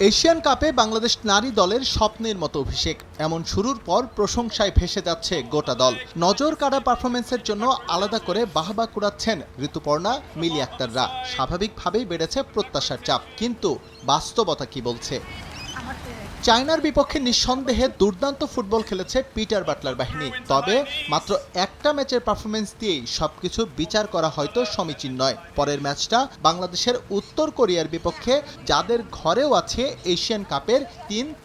Asian কাপে বাংলাদেশ নারী দলের স্বপ্নের মতো অভিষেক। এমন শুরুর পর প্রশংসায় ভেসে যাচ্ছে গোটা দল। নজর কাড়া পারফরমেন্সের জন্য আলাদা করে বাহবা কুড়াচ্ছেন ঋতুপর্ণা, মিলি আক্তাররা। স্বাভাবিকভাবেই বেড়েছে প্রত্যাশার চাপ, কিন্তু বাস্তবতা কি বলছে? চায়নার বিপক্ষে নিঃসন্দেহে দুর্দান্ত ফুটবল খেলেছে পিটার বাটলার বাহিনী। তবে মাত্র একটা ম্যাচের পারফরমেন্স দিয়েই সবকিছু বিচার করা হয়তো সমীচীন নয়। পরের ম্যাচটা বাংলাদেশের উত্তর কোরিয়ার বিপক্ষে, যাদের ঘরেও আছে এশিয়ান কাপের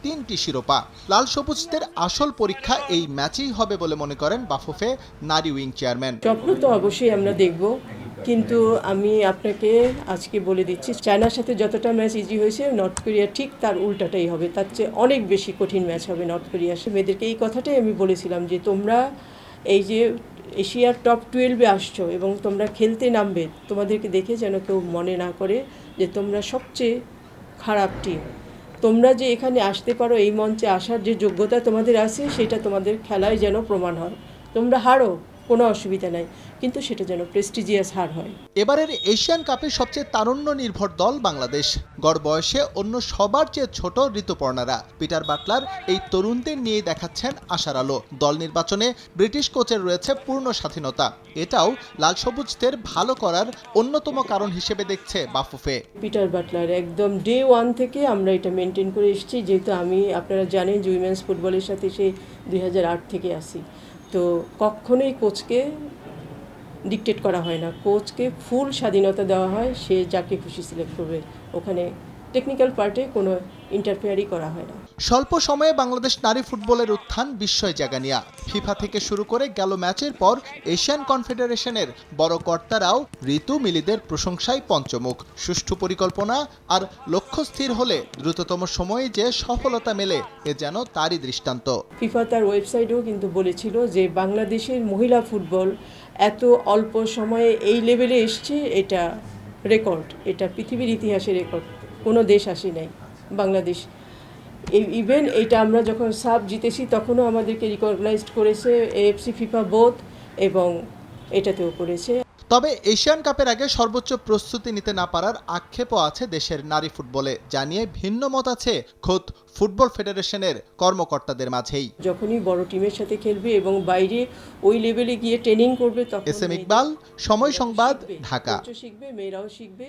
তিনটি শিরোপা। লাল সবুজদের আসল পরীক্ষা এই ম্যাচেই হবে বলে মনে করেন বাফুফে নারী উইং চেয়ারম্যান। স্বপ্ন তো অবশ্যই আমরা দেখব, কিন্তু আমি আপনাকে আজকে বলে দিচ্ছি, চায়নার সাথে যতটা ম্যাচ ইজি হয়েছে নর্থ কোরিয়া ঠিক তার উল্টাটাই হবে, তার চেয়ে অনেক বেশি কঠিন ম্যাচ হবে নর্থ কোরিয়ার সাথে। মেয়েদেরকে এই কথাটাই আমি বলেছিলাম যে তোমরা এই যে এশিয়ার টপ 12-এ আসছো এবং তোমরা খেলতে নামবে, তোমাদেরকে দেখে যেন কেউ মনে না করে যে তোমরা সবচেয়ে খারাপ টিম। তোমরা যে এখানে আসতে পারো, এই মঞ্চে আসার যে যোগ্যতা তোমাদের আছে, সেটা তোমাদের খেলায় যেন প্রমাণ হয়। তোমরা হারো, কোনো অসুবিধা নাই, কিন্তু সেটা যেন প্রেস্টিজিয়াস হার হয়। এবারের এশিয়ান কাপে সবচেয়ে তারুণ্য নির্ভর দল বাংলাদেশ। গড় বয়সে অন্য সবার চেয়ে ছোট ঋতুপর্ণারা। পিটার বাটলার এই তরুণদের নিয়ে দেখাচ্ছেন আশার আলো। দল নির্বাচনে ব্রিটিশ কোচের রয়েছে পূর্ণ স্বাধীনতা। এটাও লাল সবুজদের ভালো করার অন্যতম কারণ হিসেবে দেখছে বাফুফে। পিটার বাটলার একদম ডে 1 থেকে আমরা এটা মেনটেন করে এসেছি, যেহেতু আপনারা জানেন যে উইমেন্স ফুটবলের সাথে সেই 2008 থেকে আসি। তো কখনোই কোচকে ডিকটেট করা হয় না, কোচকে ফুল স্বাধীনতা দেওয়া হয়, সে যাকে খুশি সিলেক্ট করবে। ওখানে টেকনিক্যাল পার্টে কোনো ইন্টারফেয়ারই করা হয় না। স্বল্প সময়ে বাংলাদেশ নারী ফুটবলের উত্থান বিস্ময় জাগানিয়া। ফিফা থেকে শুরু করে গেল ম্যাচের পর এশিয়ান কনফেডারেশনের বড় কর্তারাও ঋতু মিলিদের প্রশংসায় পঞ্চমুখ। সুষ্ঠু পরিকল্পনা আর লক্ষ্য স্থির হলে দ্রুততম সময়ে যে সফলতা মেলে, এ যেন তারই দৃষ্টান্ত। ফিফা তার ওয়েবসাইটেও কিন্তু বলেছিল যে বাংলাদেশের মহিলা ফুটবল এত অল্প সময়ে এই লেভেলে এসছে, এটা রেকর্ড, এটা পৃথিবীর ইতিহাসে রেকর্ড, কোনো দেশ আসে নাই। বাংলাদেশ ইভেন এটা আমরা যখন সাব জিতেছি তখনও আমাদেরকে রিকগনাইজড করেছে এএফসি, ফিফা বোথ, এবং এটাতেও করেছে। তবে এশিয়ান কাপের আগে সর্বোচ্চ প্রস্তুতি নিতে না পারার আক্ষেপও আছে দেশের নারী ফুটবলে, জানিয়ে ভিন্ন মত আছে খোদ ফুটবল ফেডারেশনের কর্মকর্তাদের মাঝেই। যখনই বড় টিমের সাথে খেলবে এবং বাইরে ওই লেভেলে গিয়ে ট্রেনিং করবে, তখন এস এম ইকবাল, সময় সংবাদ, ঢাকা। শিখবে, মেয়েরাও শিখবে।